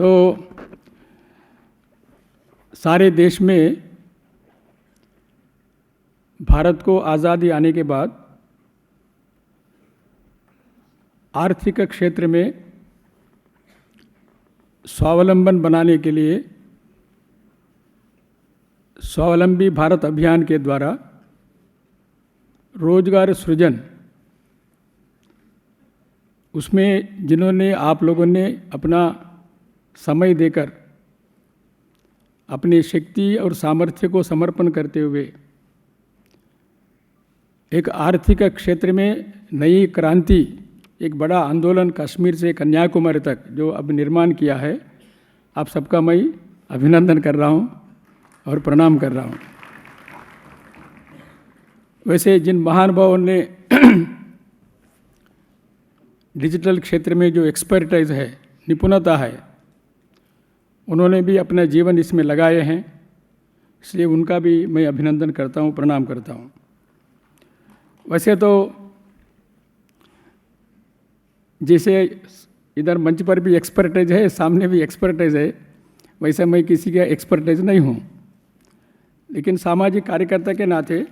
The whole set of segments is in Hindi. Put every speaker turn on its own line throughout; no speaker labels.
तो सारे देश में भारत को आज़ादी आने के बाद आर्थिक क्षेत्र में स्वावलंबन बनाने के लिए स्वावलंबी भारत अभियान के द्वारा रोजगार सृजन, उसमें जिन्होंने आप लोगों ने अपना समय देकर अपनी शक्ति और सामर्थ्य को समर्पण करते हुए एक आर्थिक क्षेत्र में नई क्रांति, एक बड़ा आंदोलन कश्मीर से कन्याकुमारी तक जो अब निर्माण किया है, आप सबका मैं अभिनंदन कर रहा हूँ और प्रणाम कर रहा हूँ। वैसे जिन महानुभावों ने डिजिटल क्षेत्र में जो एक्सपर्टाइज है, निपुणता है, उन्होंने भी अपना जीवन इसमें लगाए हैं, इसलिए उनका भी मैं अभिनंदन करता हूँ, प्रणाम करता हूँ। वैसे तो जैसे इधर मंच पर भी एक्सपर्टाइज है, सामने भी एक्सपर्टाइज है, वैसे मैं किसी का एक्सपर्टाइज नहीं हूँ, लेकिन सामाजिक कार्यकर्ता के नाते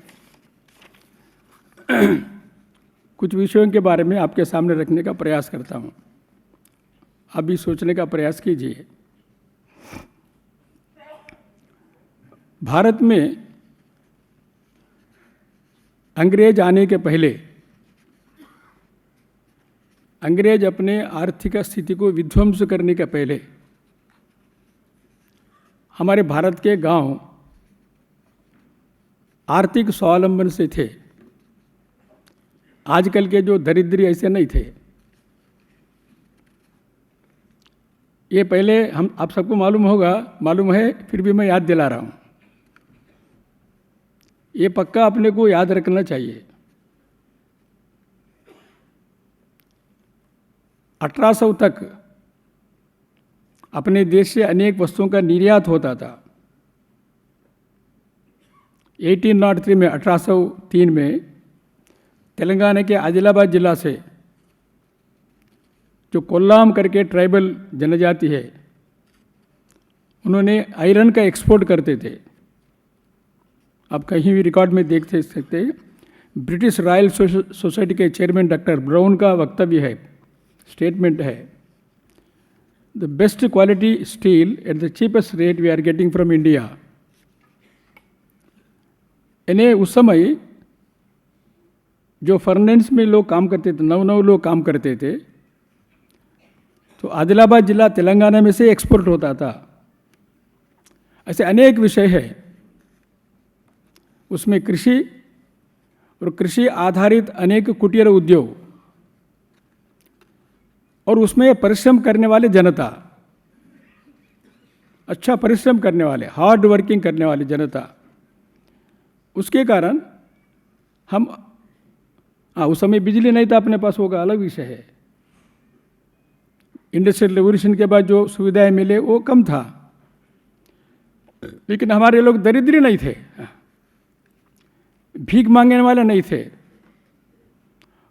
कुछ विषयों के बारे में आपके सामने रखने का प्रयास करता हूँ। आप भी सोचने का प्रयास कीजिए। भारत में अंग्रेज आने के पहले अंग्रेज अपने आर्थिक स्थिति को विध्वंस करने के पहले हमारे भारत के गांव आर्थिक स्वावलंबन से थे। आजकल के जो दरिद्री ऐसे नहीं थे। ये पहले हम आप सबको मालूम है, फिर भी मैं याद दिला रहा हूँ। ये पक्का अपने को याद रखना चाहिए। 1800 तक अपने देश से अनेक वस्तुओं का निर्यात होता था। 1803 में 1803 में तेलंगाना के आदिलाबाद जिला से जो कोल्लाम करके ट्राइबल जनजाति है, उन्होंने आयरन का एक्सपोर्ट करते थे। आप कहीं भी रिकॉर्ड में देख सकते हैं। ब्रिटिश रॉयल सोसाइटी के चेयरमैन डॉक्टर ब्राउन का वक्तव्य है, स्टेटमेंट है, the best quality steel at the cheapest rate we are getting from India. यानी उस समय जो फर्नेस में लोग काम करते थे, 9 लोग काम करते थे, तो आदिलाबाद जिला तेलंगाना में से एक्सपोर्ट होता था। ऐसे अनेक विषय है उसमें, कृषि और कृषि आधारित अनेक कुटीर उद्योग, और उसमें परिश्रम करने वाले जनता, अच्छा परिश्रम करने वाले, हार्ड वर्किंग करने वाली जनता, उसके कारण हम उस समय बिजली नहीं था अपने पास, होगा अलग विषय है। इंडस्ट्रियल रेवोल्यूशन के बाद जो सुविधाएं मिले वो कम था, लेकिन हमारे लोग दरिद्री नहीं थे, भीख मांगने वाले नहीं थे,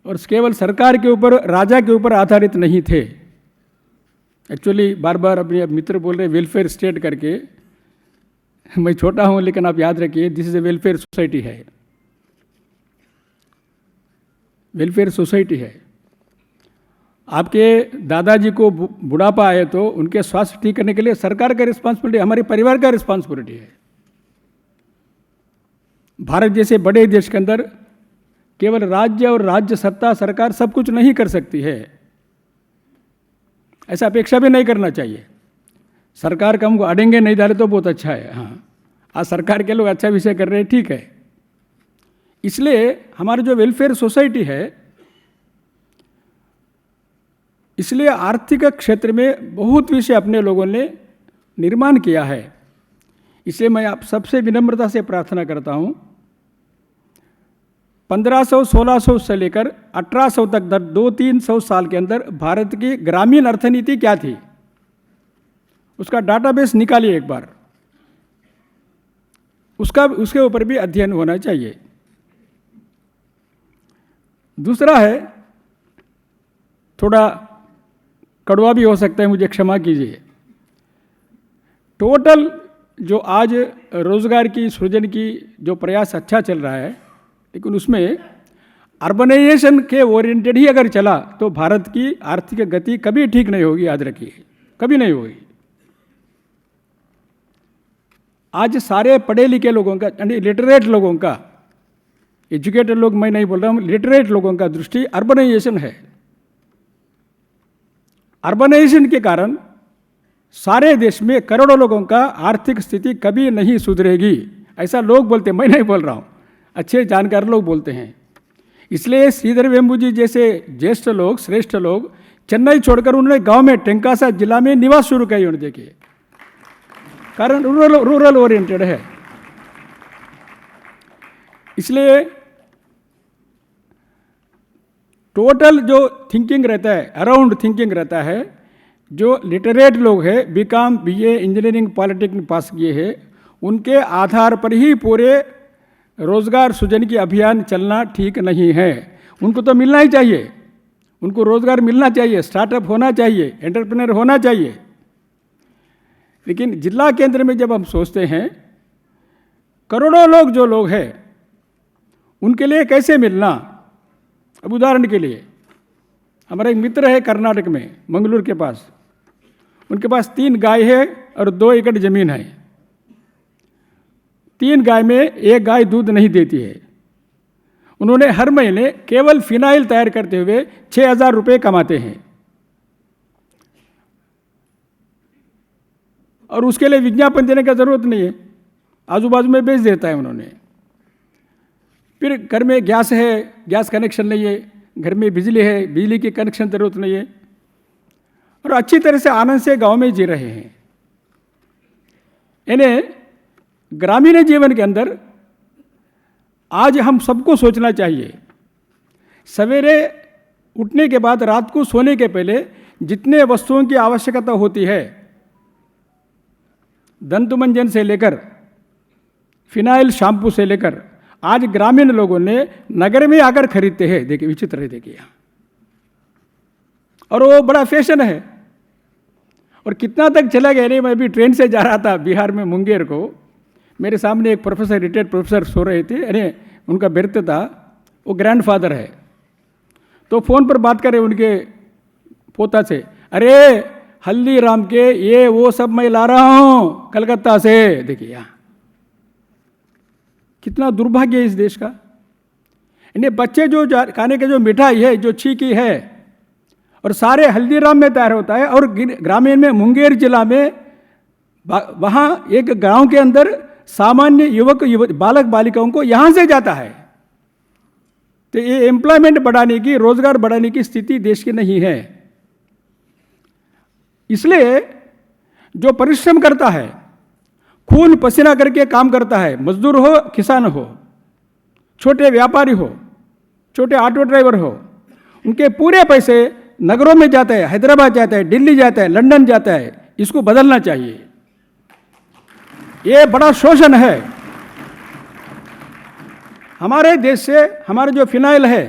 और केवल सरकार के ऊपर, राजा के ऊपर आधारित नहीं थे। एक्चुअली बार बार अपने मित्र बोल रहे वेलफेयर स्टेट करके, मैं छोटा हूँ लेकिन आप याद रखिए, this is a welfare society है, वेलफेयर सोसाइटी है। आपके दादाजी को बुढ़ापा आए तो उनके स्वास्थ्य ठीक करने के लिए सरकार का रिस्पॉन्सिबिलिटी, हमारे परिवार का रिस्पॉन्सिबिलिटी है। भारत जैसे बड़े देश के अंदर केवल राज्य और राज्य सत्ता, सरकार सब कुछ नहीं कर सकती है, ऐसा अपेक्षा भी नहीं करना चाहिए। सरकार का हमको अड़ेंगे नहीं डाले तो बहुत अच्छा है। हाँ, आज सरकार के लोग अच्छा विषय कर रहे हैं, ठीक है। इसलिए हमारा जो वेलफेयर सोसाइटी है, इसलिए आर्थिक क्षेत्र में बहुत विषय अपने लोगों ने निर्माण किया है। इसलिए मैं आप सबसे विनम्रता से प्रार्थना करता हूँ, 1500-1600 से लेकर 1800 तक 200-300 साल के अंदर भारत की ग्रामीण अर्थनीति क्या थी, उसका डाटाबेस निकालिए एक बार, उसके ऊपर भी अध्ययन होना चाहिए। दूसरा है, थोड़ा कड़वा भी हो सकता है, मुझे क्षमा कीजिए, टोटल जो आज रोजगार की सृजन की जो प्रयास अच्छा चल रहा है, लेकिन उसमें अर्बनाइजेशन के ओरिएंटेड ही अगर चला तो भारत की आर्थिक गति कभी ठीक नहीं होगी, याद रखिए, कभी नहीं होगी। आज सारे पढ़े लिखे लोगों का, यानी लिटरेट लोगों का, एजुकेटेड लोग मैं नहीं बोल रहा हूँ, लिटरेट लोगों का दृष्टि अर्बनाइजेशन है। अर्बनाइजेशन के कारण सारे देश में करोड़ों लोगों का आर्थिक स्थिति कभी नहीं सुधरेगी, ऐसा लोग बोलते हैं, मैं नहीं बोल रहा हूँ, अच्छे जानकार लोग बोलते हैं। इसलिए श्रीधर वेम्बू जी जैसे ज्येष्ठ लोग, श्रेष्ठ लोग चेन्नई छोड़कर उन्होंने गांव में टेंकासा जिला में निवास शुरू किया। उन्होंने देखिए, कारण रूरल ओरिएंटेड है। इसलिए टोटल जो थिंकिंग रहता है, अराउंड थिंकिंग रहता है, जो लिटरेट लोग हैं, BCom, BA, engineering, polytechnic pass किए हैं, उनके आधार पर ही पूरे रोजगार सृजन की अभियान चलना ठीक नहीं है। उनको तो मिलना ही चाहिए, उनको रोजगार मिलना चाहिए, स्टार्टअप होना चाहिए, एंटरप्रेन्योर होना चाहिए। लेकिन जिला केंद्र में जब हम सोचते हैं करोड़ों लोग जो लोग हैं उनके लिए कैसे मिलना। अब उदाहरण के लिए हमारा एक मित्र है कर्नाटक में, मंगलूर के पास, उनके पास 3 गाय है और 2 एकड़ जमीन है। 3 गाय में 1 गाय दूध नहीं देती है। उन्होंने हर महीने केवल फिनाइल तैयार करते हुए 6,000 रुपये कमाते हैं, और उसके लिए विज्ञापन देने का जरूरत नहीं है, आजू बाजू में बेच देता है उन्होंने। फिर घर में गैस है, गैस कनेक्शन नहीं है, घर में बिजली है, बिजली की कनेक्शन जरूरत नहीं है, और अच्छी तरह से आनंद से गांव में जी रहे हैं। यानी ग्रामीण जीवन के अंदर आज हम सबको सोचना चाहिए, सवेरे उठने के बाद रात को सोने के पहले जितने वस्तुओं की आवश्यकता होती है, दंतमंजन से लेकर फिनाइल शैम्पू से लेकर, आज ग्रामीण लोगों ने नगर में आकर खरीदते हैं। देखिए विचित्र है, देखिए, और वो बड़ा फैशन है। और कितना तक चला गया नहीं, मैं अभी ट्रेन से जा रहा था बिहार में मुंगेर को, मेरे सामने एक प्रोफेसर, रिटायर्ड प्रोफेसर सो रहे थे, अरे उनका बर्थ था, वो ग्रैंडफादर है, तो फ़ोन पर बात करें उनके पोता से, अरे हल्दीराम के ये वो सब मैं ला रहा हूँ कलकत्ता से। देखिए यहाँ कितना दुर्भाग्य है इस देश का। इन्हें बच्चे जो खाने के जो मिठाई है, जो छीकी है, और सारे हल्दीराम में तैयार होता है, और ग्रामीण में मुंगेर जिला में वहाँ एक गांव के अंदर सामान्य युवक बालक बालिकाओं को यहाँ से जाता है। तो ये एम्प्लॉयमेंट बढ़ाने की, रोजगार बढ़ाने की स्थिति देश की नहीं है। इसलिए जो परिश्रम करता है, खून पसीना करके काम करता है, मजदूर हो, किसान हो, छोटे व्यापारी हो, छोटे ऑटो ड्राइवर हो, उनके पूरे पैसे नगरों में जाते हैं, हैदराबाद जाता है, दिल्ली जाता है, लंदन जाता है। इसको बदलना चाहिए, ये बड़ा शोषण है। हमारे देश से हमारे जो फिनाइल है,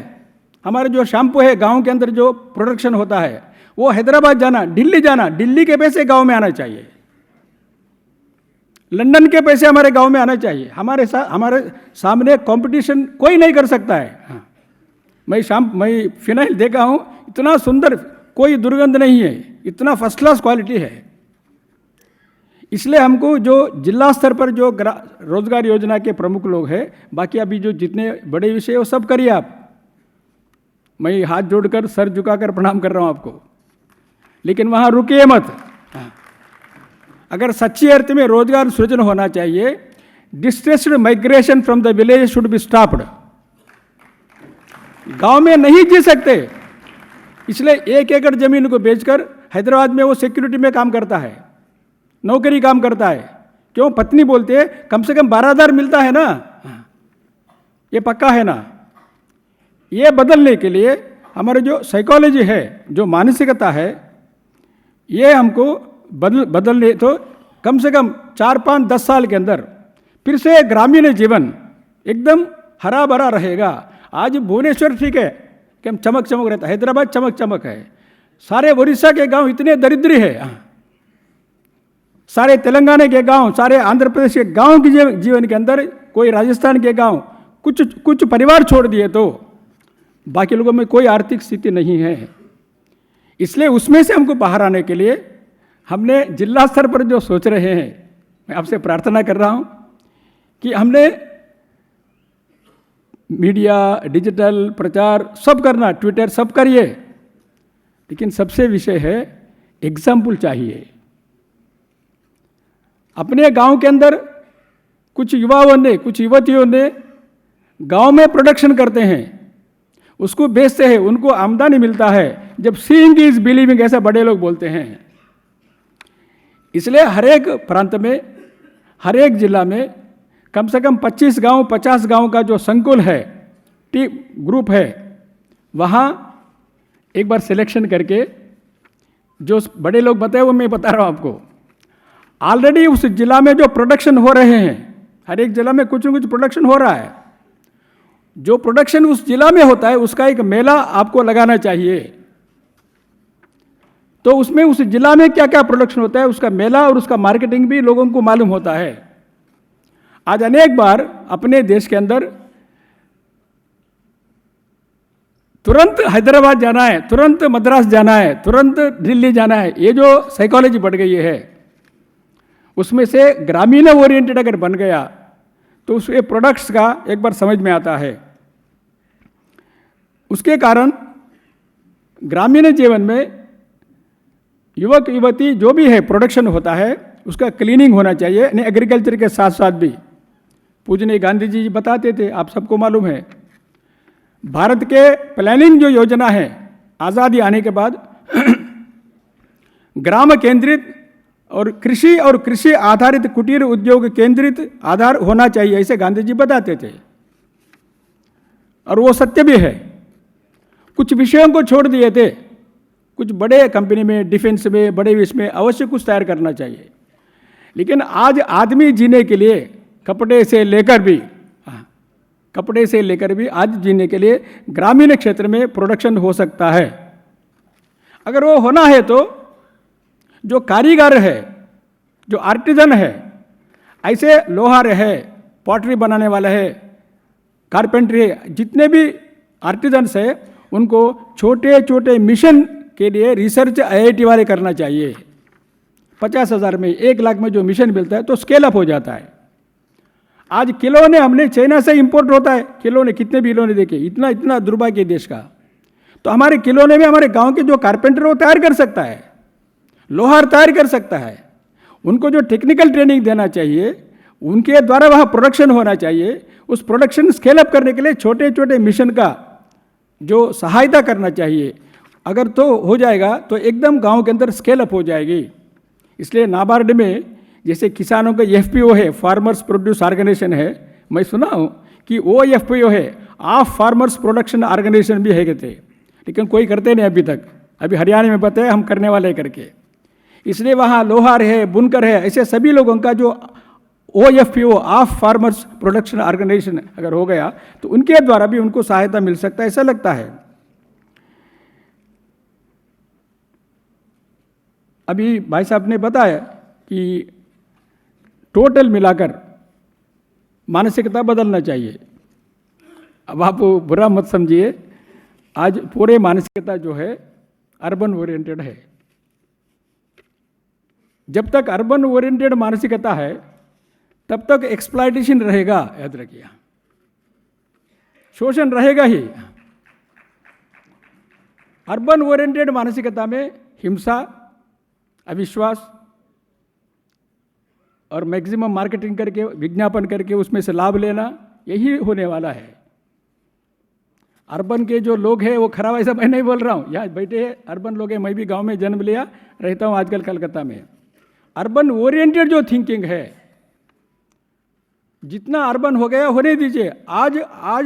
हमारे जो शैम्पू है, गांव के अंदर जो प्रोडक्शन होता है, वो हैदराबाद जाना, दिल्ली जाना, दिल्ली के पैसे गांव में आना चाहिए, लंदन के पैसे हमारे गांव में आना चाहिए। हमारे सामने कंपटीशन कोई नहीं कर सकता है। हाँ, मैं फिनाइल देखा हूँ, इतना सुंदर, कोई दुर्गंध नहीं है, इतना फर्स्ट क्लास क्वालिटी है। इसलिए हमको जो जिला स्तर पर जो रोजगार योजना के प्रमुख लोग हैं, बाकी अभी जो जितने बड़े विषय वो सब करिए आप, मैं हाथ जोड़कर सर झुकाकर प्रणाम कर रहा हूँ आपको, लेकिन वहाँ रुकिए मत। अगर सच्ची अर्थ में रोजगार सृजन होना चाहिए, distressed migration from the village should be stopped. गांव में नहीं जी सकते, इसलिए 1 एकड़ जमीन को बेचकर हैदराबाद में वो सिक्योरिटी में काम करता है, नौकरी काम करता है। क्यों? पत्नी बोलते है कम से कम 12,000 मिलता है ना, ये पक्का है ना। ये बदलने के लिए हमारे जो साइकोलॉजी है, जो मानसिकता है, ये हमको बदलने तो कम से कम 4, 5, 10 साल के अंदर फिर से ग्रामीण जीवन एकदम हरा भरा रहेगा। आज भुवनेश्वर ठीक है कि हम चमक चमक रहता है, हैदराबाद चमक चमक है, सारे उड़ीसा के गांव इतने दरिद्री है। सारे तेलंगाना के गांव, सारे आंध्र प्रदेश के गांव के जीवन के अंदर कोई राजस्थान के गांव, कुछ परिवार छोड़ दिए तो बाकी लोगों में कोई आर्थिक स्थिति नहीं है। इसलिए उसमें से हमको बाहर आने के लिए हमने जिला स्तर पर जो सोच रहे हैं, मैं आपसे प्रार्थना कर रहा हूं कि हमने मीडिया, डिजिटल प्रचार सब करना, ट्विटर सब करिए, लेकिन सबसे विषय है एग्जाम्पल चाहिए। अपने गांव के अंदर कुछ युवाओं ने, कुछ युवतियों ने गांव में प्रोडक्शन करते हैं, उसको बेचते हैं, उनको आमदनी मिलता है। जब सीइंग इज बिलीविंग ऐसा बड़े लोग बोलते हैं। इसलिए हर एक प्रांत में, हर एक जिला में कम से कम 25 गांव, 50 गांव का जो संकुल है, टीम ग्रुप है, वहाँ एक बार सिलेक्शन करके जो बड़े लोग बताए वो मैं बता रहा हूँ आपको। ऑलरेडी उस जिला में जो प्रोडक्शन हो रहे हैं, हर एक जिला में कुछ न कुछ प्रोडक्शन हो रहा है। जो प्रोडक्शन उस जिला में होता है उसका एक मेला आपको लगाना चाहिए। तो उसमें उस जिला में क्या क्या प्रोडक्शन होता है उसका मेला और उसका मार्केटिंग भी लोगों को मालूम होता है। आज अनेक बार अपने देश के अंदर तुरंत हैदराबाद जाना है, तुरंत मद्रास जाना है, तुरंत दिल्ली जाना है, ये जो साइकोलॉजी बढ़ गई है, उसमें से ग्रामीण ओरिएंटेड अगर बन गया तो उसके प्रोडक्ट्स का एक बार समझ में आता है। उसके कारण ग्रामीण जीवन में युवक युवती जो भी है प्रोडक्शन होता है उसका क्लीनिंग होना चाहिए। यानी एग्रीकल्चर के साथ साथ भी पूजनीय गांधी जी बताते थे, आप सबको मालूम है, भारत के प्लानिंग जो योजना है आज़ादी आने के बाद ग्राम केंद्रित और कृषि आधारित कुटीर उद्योग केंद्रित आधार होना चाहिए, ऐसे गांधी जी बताते थे। और वो सत्य भी है। कुछ विषयों को छोड़ दिए थे, कुछ बड़े कंपनी में, डिफेंस में, बड़े इसमें अवश्य कुछ तैयार करना चाहिए। लेकिन आज आदमी जीने के लिए कपड़े से लेकर भी आज जीने के लिए ग्रामीण क्षेत्र में प्रोडक्शन हो सकता है। अगर वो होना है तो जो कारीगर है, जो आर्टिजन है, ऐसे लोहार है, पॉटरी बनाने वाला है, कारपेंट्री है, जितने भी आर्टिजन्स है उनको छोटे छोटे मिशन के लिए रिसर्च आईआईटी वाले करना चाहिए। 50,000 में, 1 लाख में जो मिशन मिलता है तो स्केल अप हो जाता है। आज खिलौने हमने चाइना से इंपोर्ट होता है, खिलौने कितने भी खिलौने देखे, इतना दुर्भाग्य देश का। तो हमारे खिलौने में हमारे गांव के जो कारपेंटर वो तैयार कर सकता है, लोहार तैयार कर सकता है। उनको जो टेक्निकल ट्रेनिंग देना चाहिए, उनके द्वारा वहाँ प्रोडक्शन होना चाहिए। उस प्रोडक्शन स्केल अप करने के लिए छोटे छोटे मिशन का जो सहायता करना चाहिए, अगर तो हो जाएगा तो एकदम गांव के अंदर स्केल अप हो जाएगी। इसलिए नाबार्ड में जैसे किसानों का एफपीओ है, फार्मर्स प्रोड्यूस ऑर्गेनाइजेशन है, मैं सुना हूँ कि वो एफपीओ है, ऑफ फार्मर्स प्रोडक्शन ऑर्गेनाइजेशन भी है कहते, लेकिन कोई करते नहीं अभी तक। अभी हरियाणा में बताया हम करने वाले करके। इसलिए वहाँ लोहार है, बुनकर है, ऐसे सभी लोगों का जो OFPO of farmers production organisation अगर हो गया तो उनके द्वारा भी उनको सहायता मिल सकता है, ऐसा लगता है। अभी भाई साहब ने बताया कि टोटल मिलाकर मानसिकता बदलना चाहिए। अब आप बुरा मत समझिए, आज पूरे मानसिकता जो है अर्बन ओरिएंटेड है। जब तक अर्बन ओरिएंटेड मानसिकता है तब तक एक्सप्लॉयटेशन रहेगा, याद रखिए, शोषण रहेगा ही। अर्बन ओरिएंटेड मानसिकता में हिंसा, अविश्वास और मैक्सिमम मार्केटिंग करके, विज्ञापन करके उसमें से लाभ लेना, यही होने वाला है। अर्बन के जो लोग हैं वो खराब, ऐसा मैं नहीं बोल रहा हूँ, यहाँ बैठे अर्बन लोग हैं, मैं भी गांव में जन्म लिया, रहता हूँ आजकल कलकत्ता में। अर्बन ओरिएंटेड जो थिंकिंग है, जितना अर्बन हो गया होने दीजिए। आज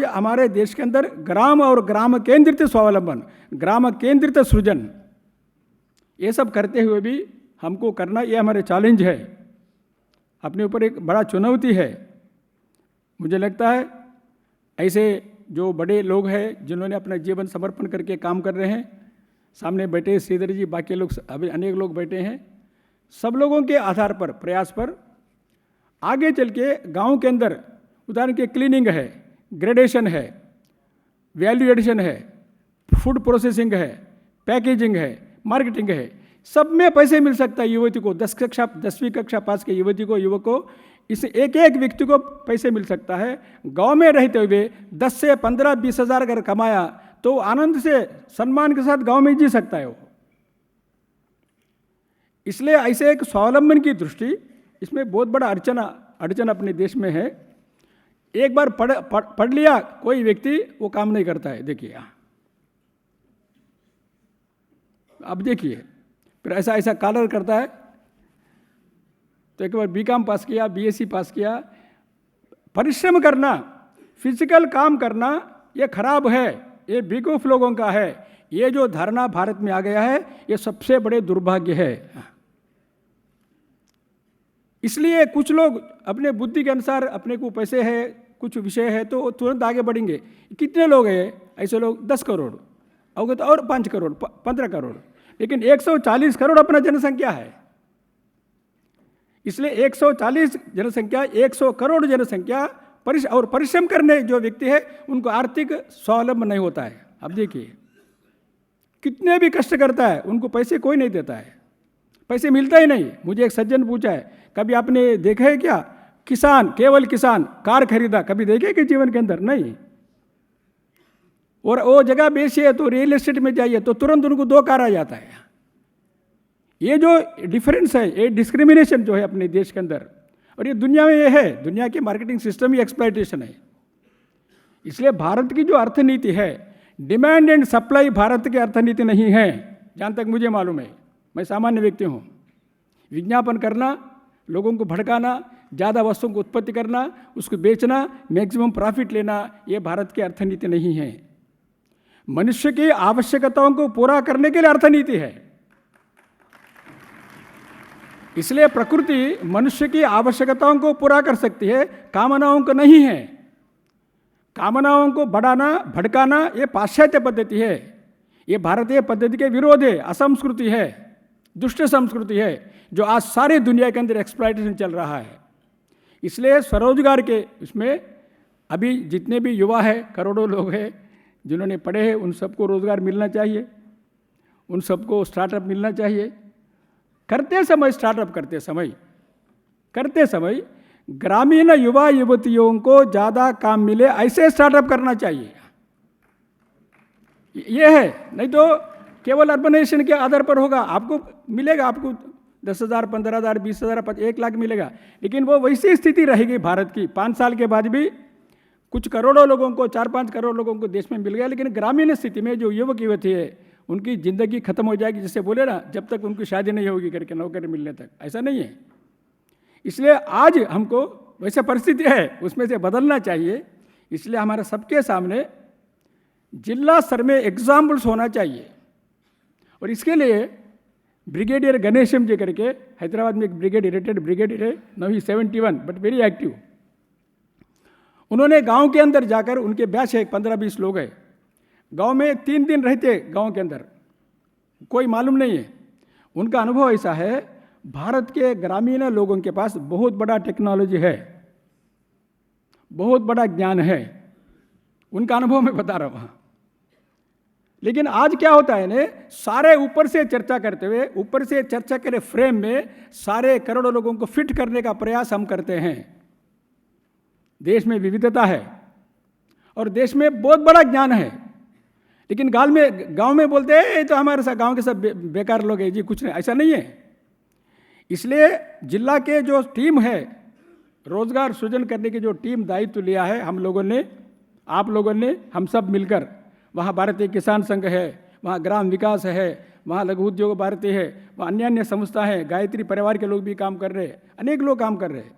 हमारे देश के अंदर ग्राम और ग्राम केंद्रित स्वावलंबन, ग्राम केंद्रित सृजन, ये सब करते हुए भी हमको करना, ये हमारे चैलेंज है, अपने ऊपर एक बड़ा चुनौती है। मुझे लगता है ऐसे जो बड़े लोग हैं जिन्होंने अपना जीवन समर्पण करके काम कर रहे हैं, सामने बैठे श्रीधर जी, बाकी लोग अभी अनेक लोग बैठे हैं, सब लोगों के आधार पर, प्रयास पर आगे चल के गाँव के अंदर उदाहरण के क्लीनिंग है, ग्रेडेशन है, वैल्यू एडिशन है, फूड प्रोसेसिंग है, पैकेजिंग है, मार्केटिंग है, सब में पैसे मिल सकता है युवती को। 10वीं कक्षा पास के युवती को, युवक को, इस एक एक व्यक्ति को पैसे मिल सकता है। गांव में रहते हुए 10 से 15-20 हज़ार अगर कमाया तो आनंद से सम्मान के साथ गांव में जी सकता है वो। इसलिए ऐसे एक स्वावलंबन की दृष्टि, इसमें बहुत बड़ा अड़चन अपने देश में है। एक बार पढ़ लिया कोई व्यक्ति, वो काम नहीं करता है। देखिए अब देखिए, फिर ऐसा कॉलर करता है। तो एक बार बीकॉम पास किया, बीएससी पास किया। परिश्रम करना, फिजिकल काम करना ये खराब है, ये बेवकूफ लोगों का है। ये जो धारणा भारत में आ गया है, ये सबसे बड़े दुर्भाग्य है। इसलिए कुछ लोग अपने बुद्धि के अनुसार, अपने को पैसे है, कुछ विषय है तो तुरंत आगे बढ़ेंगे। कितने लोग हैं ऐसे लोग? 10 करोड़ होगे तो और 5 करोड़, 15 करोड़, लेकिन 140 करोड़ अपना जनसंख्या है। इसलिए 140 जनसंख्या, 100 करोड़ जनसंख्या और परिश्रम करने जो व्यक्ति है उनको आर्थिक स्वावलंबन नहीं होता है। अब देखिए कितने भी कष्ट करता है, उनको पैसे कोई नहीं देता है, पैसे मिलता ही नहीं। मुझे एक सज्जन पूछा है, कभी आपने देखा है क्या किसान, केवल किसान कार खरीदा, कभी देखे कि जीवन के अंदर? नहीं। और वो जगह बेचिए तो रियल एस्टेट में जाइए तो तुरंत उनको 2 कार आ जाता है। ये जो डिफरेंस है, ये डिस्क्रिमिनेशन जो है अपने देश के अंदर, और ये दुनिया में ये है, दुनिया के मार्केटिंग सिस्टम ही एक्सप्लॉयटेशन है। इसलिए भारत की जो अर्थनीति है, डिमांड एंड सप्लाई भारत की अर्थनीति नहीं है, जहाँ तक मुझे मालूम है। मैं सामान्य व्यक्ति हूँ। विज्ञापन करना, लोगों को भड़काना, ज़्यादा वस्तुओं को उत्पत्ति करना, उसको बेचना, मैक्सिमम प्रॉफिट लेना, ये भारत की अर्थनीति नहीं है। मनुष्य की आवश्यकताओं को पूरा करने के लिए अर्थनीति है। इसलिए प्रकृति मनुष्य की आवश्यकताओं को पूरा कर सकती है, कामनाओं को नहीं है। कामनाओं को बढ़ाना, भड़काना ये पाश्चात्य पद्धति है, ये भारतीय पद्धति के विरोध है, असंस्कृति है, दुष्ट संस्कृति है, जो आज सारी दुनिया के अंदर एक्सप्लॉयटेशन चल रहा है। इसलिए स्वरोजगार के इसमें अभी जितने भी युवा हैं, करोड़ों लोग हैं जिन्होंने पढ़े हैं, उन सबको रोजगार मिलना चाहिए, उन सबको स्टार्टअप मिलना चाहिए। करते समय, स्टार्टअप करते समय ग्रामीण युवा युवतियों को ज़्यादा काम मिले, ऐसे स्टार्टअप करना चाहिए। ये है, नहीं तो केवल अर्बनाइजेशन के आधार पर होगा। आपको मिलेगा, आपको 10,000, 15,000, 20,000, 1 लाख मिलेगा, लेकिन वो वैसी स्थिति रहेगी भारत की। 5 साल के बाद भी कुछ करोड़ों लोगों को, 4-5 करोड़ लोगों को देश में मिल गया, लेकिन ग्रामीण स्थिति में जो युवक युवती है उनकी ज़िंदगी खत्म हो जाएगी। जैसे बोले ना, जब तक उनकी शादी नहीं होगी करके, नौकरी मिलने तक, ऐसा नहीं है। इसलिए आज हमको वैसे परिस्थिति है, उसमें से बदलना चाहिए। इसलिए हमारे सबके सामने जिला स्तर में एग्जाम्पल्स होना चाहिए। और इसके लिए ब्रिगेडियर गणेशम जी करके हैदराबाद में एक रिटायर्ड ब्रिगेडियर है, now he 71 but very active. उन्होंने गांव के अंदर जाकर, उनके बैच है 15-20 लोग हैं, गांव में 3 दिन रहते, गांव के अंदर कोई मालूम नहीं है। उनका अनुभव ऐसा है, भारत के ग्रामीण लोगों के पास बहुत बड़ा टेक्नोलॉजी है, बहुत बड़ा ज्ञान है, उनका अनुभव मैं बता रहा हूँ। लेकिन आज क्या होता है ने, सारे ऊपर से चर्चा करते हुए, ऊपर से चर्चा करे फ्रेम में सारे करोड़ों लोगों को फिट करने का प्रयास हम करते हैं। देश में विविधता है और देश में बहुत बड़ा ज्ञान है, लेकिन गांव में बोलते हैं ये तो हमारे साथ गांव के सब बेकार लोग हैं जी, कुछ नहीं, ऐसा नहीं है। इसलिए जिला के जो टीम है, रोजगार सृजन करने की जो टीम दायित्व लिया है हम लोगों ने, आप लोगों ने, हम सब मिलकर, वहाँ भारतीय किसान संघ है, वहाँ ग्राम विकास है, वहाँ लघु उद्योग भारती है, वहाँ अन्य संस्था है, गायत्री परिवार के लोग भी काम कर रहे हैं, अनेक लोग काम कर रहे हैं।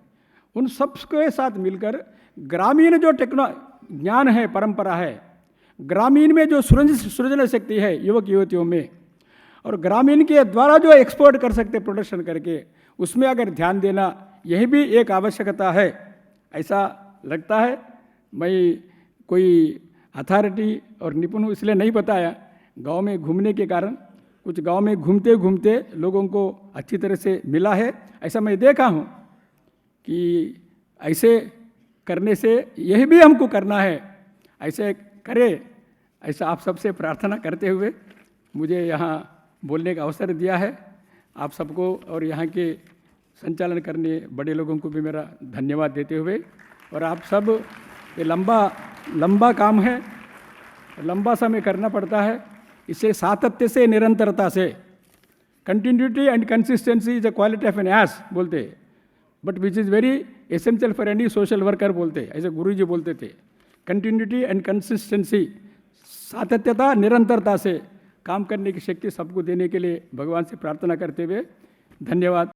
उन सबके साथ मिलकर ग्रामीण जो ज्ञान है, परंपरा है, ग्रामीण में जो सृजन शक्ति है युवक युवतियों में, और ग्रामीण के द्वारा जो एक्सपोर्ट कर सकते प्रोडक्शन करके, उसमें अगर ध्यान देना, यही भी एक आवश्यकता है, ऐसा लगता है। मैं कोई अथॉरिटी और निपुण इसलिए नहीं बताया, गांव में घूमने के कारण कुछ गांव में घूमते घूमते लोगों को अच्छी तरह से मिला है। ऐसा मैं देखा हूँ कि ऐसे करने से यही भी हमको करना है, ऐसे करे, ऐसा आप सबसे प्रार्थना करते हुए मुझे यहाँ बोलने का अवसर दिया है। आप सबको और यहाँ के संचालन करने बड़े लोगों को भी मेरा धन्यवाद देते हुए, और आप सब ये लंबा काम है, लंबा समय करना पड़ता है, इसे सातत्य से, निरंतरता से, continuity and consistency is a quality of N S बोलते, but which is very essential for any social worker बोलते, ऐसे गुरु जी बोलते थे। कंटिन्यूटी एंड कंसिस्टेंसी, सातत्यता, निरंतरता से काम करने की शक्ति सबको देने के लिए भगवान से प्रार्थना करते हुए धन्यवाद।